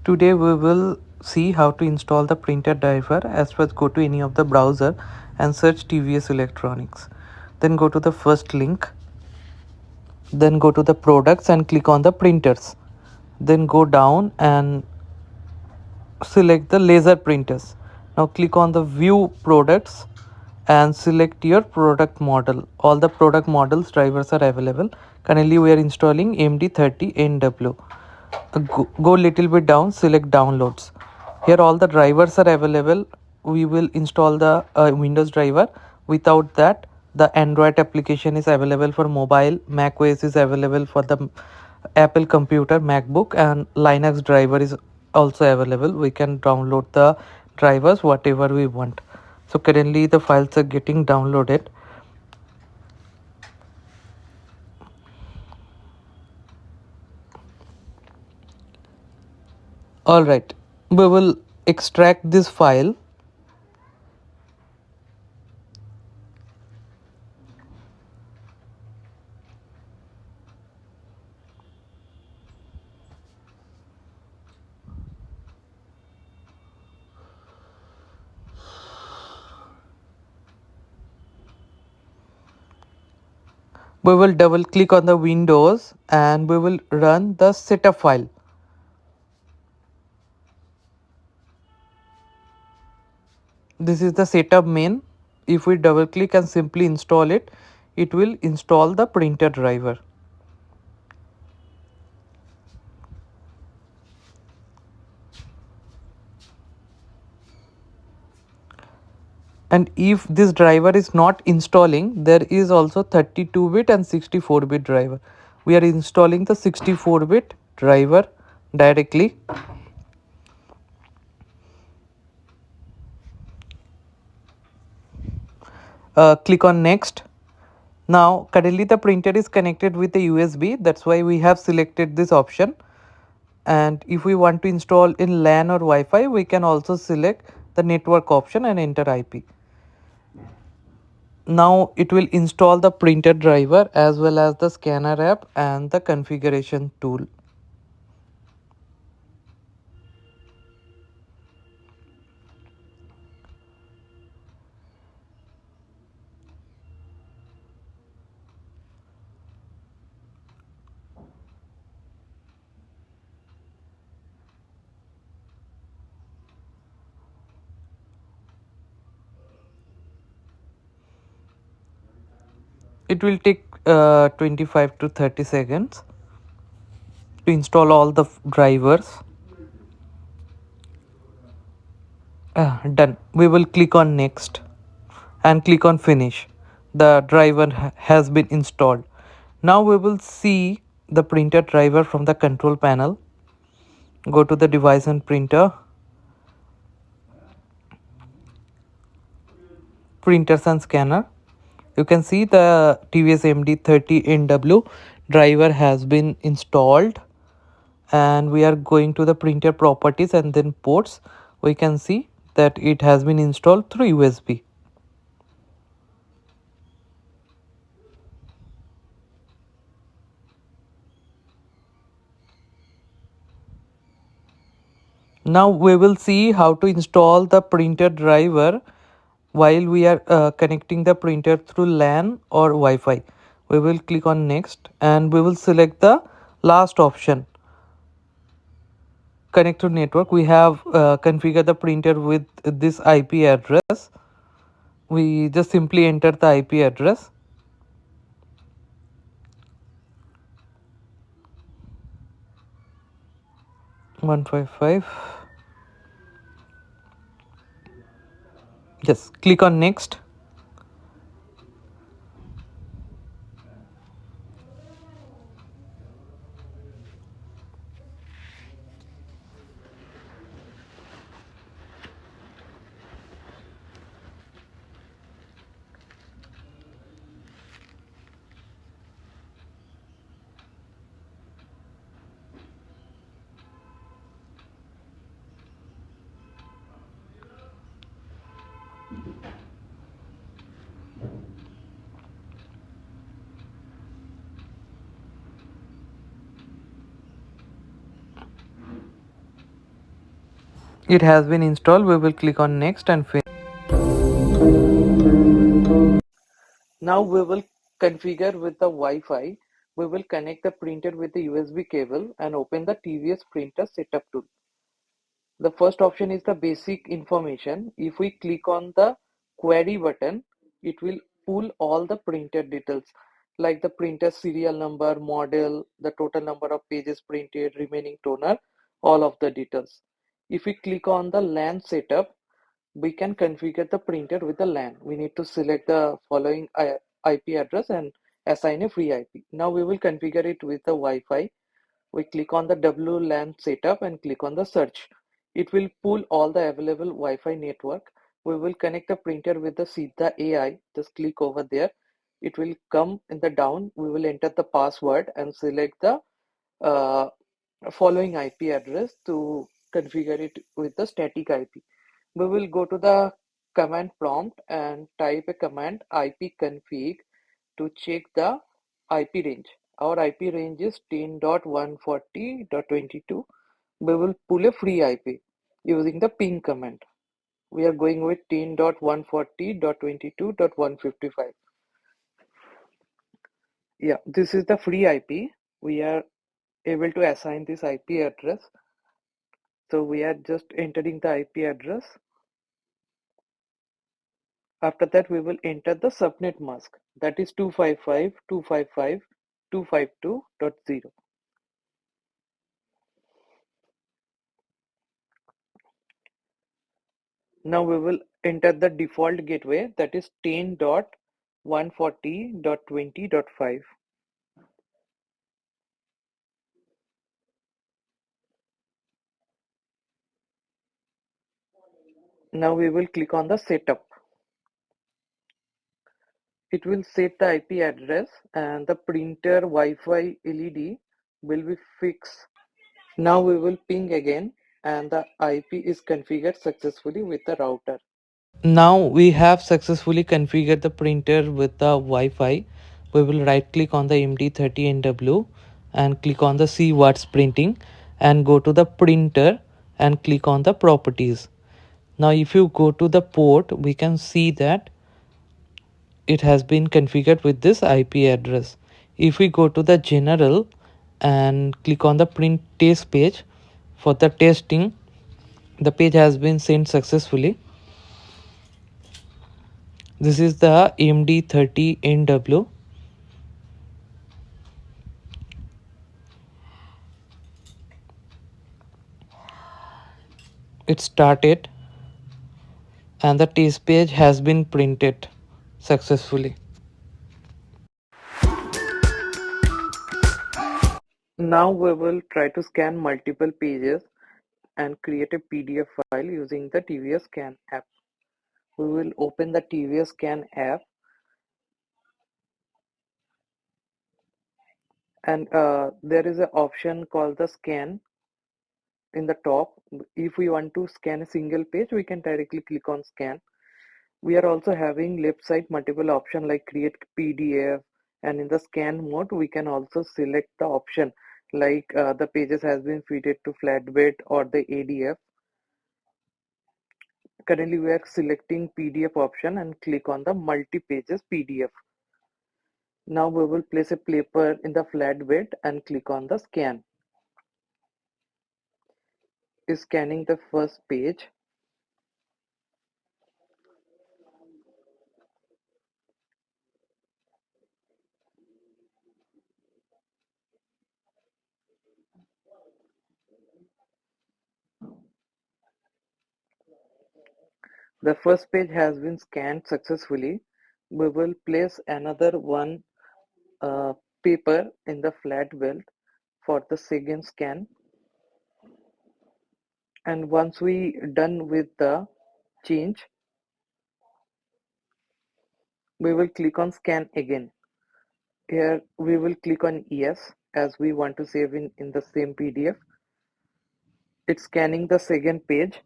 Today we will see how to install the printer driver. As first, go to any of the browser and search TVS Electronics. Then go to the first link. Then go to the products and click on the printers. Then go down and select the laser printers. Now click on the view products and select your product model. All the product models drivers are available. Currently we are installing MD30NW. Go little bit down, select downloads. Here all the drivers are available. We will install the Windows driver. Without that, the Android application is available for mobile. Mac OS is available for the Apple computer, MacBook, and Linux driver is also available. We can download the drivers whatever we want. So currently the files are getting downloaded. All right, we will extract this file. We will double click on the Windows and we will run the setup file. This is the setup main. If we double click and simply install it, it will install the printer driver. And if this driver is not installing, there is also 32-bit and 64-bit driver. We are installing the 64-bit driver directly. Click on next. Now currently the printer is connected with the USB. That's why we have selected this option. And if we want to install in LAN or Wi-Fi, we can also select the network option and enter IP. Now it will install the printer driver as well as the scanner app and the configuration tool. It will take 25 to 30 seconds to install all the drivers. Done. We will click on next and click on finish. The driver has been installed. Now we will see the printer driver from the control panel. Go to the device and printer, printers and scanner. You can see the TVS MD30NW driver has been installed, and we are going to the printer properties and then ports. We can see that it has been installed through USB. Now we will see how to install the printer driver while we are connecting the printer through LAN or Wi-Fi. We will click on next and we will select the last option, connect to network. We have configured the printer with this IP address. We just simply enter the IP address. One five five. Just click on next. It has been installed. We will click on next and finish. Now we will configure with the Wi-Fi. We will connect the printer with the USB cable and open the TVS printer setup tool. The first option is the basic information. If we click on the query button, it will pull all the printer details like the printer serial number, model, the total number of pages printed, remaining toner, all of the details. If we click on the LAN setup, we can configure the printer with the LAN. We need to select the following IP address and assign a free IP. Now we will configure it with the Wi-Fi. We click on the WLAN setup and click on the search. It will pull all the available Wi-Fi network. We will connect the printer with the Siddha AI. Just click over there. It will come in the down. We will enter the password and select the uh, following IP address to configure it with the static IP. We will go to the command prompt and type a command ipconfig to check the IP range. Our IP range is 10.140.22. We will pull a free IP using the ping command. We are going with 10.140.22.155. Yeah, this is the free IP. We are able to assign this IP address. So we are just entering the IP address. After that, we will enter the subnet mask, that is 255.255.252.0. Now we will enter the default gateway, that is 10.140.20.5. Now we will click on the setup. It will set the IP address and the printer Wi-Fi LED will be fixed. Now we will ping again and the IP is configured successfully with the router. Now we have successfully configured the printer with the Wi-Fi. We will right click on the MD30NW and click on the see what's printing and go to the printer and click on the properties. Now if you go to the port, we can see that it has been configured with this IP address. If we go to the general and click on the print test page for the testing, the page has been sent successfully. This is the MD30NW. It started and the test page has been printed successfully. Now we will try to scan multiple pages and create a PDF file using the TVS Scan app. We will open the TVS Scan app and there is an option called the scan in the top. If we want to scan a single page, we can directly click on scan. We are also having left side multiple option like create PDF, and in the scan mode we can also select the option like the pages has been fitted to flatbed or the ADF. Currently we are selecting PDF option and click on the multi-pages PDF. Now we will place a paper in the flatbed and click on the scan. Is scanning the first page. The first page has been scanned successfully. We will place another one paper in the flat belt for the second scan, and once we done with the change, we will click on scan again. Here we will click on yes as we want to save in the same PDF. It's scanning the second page.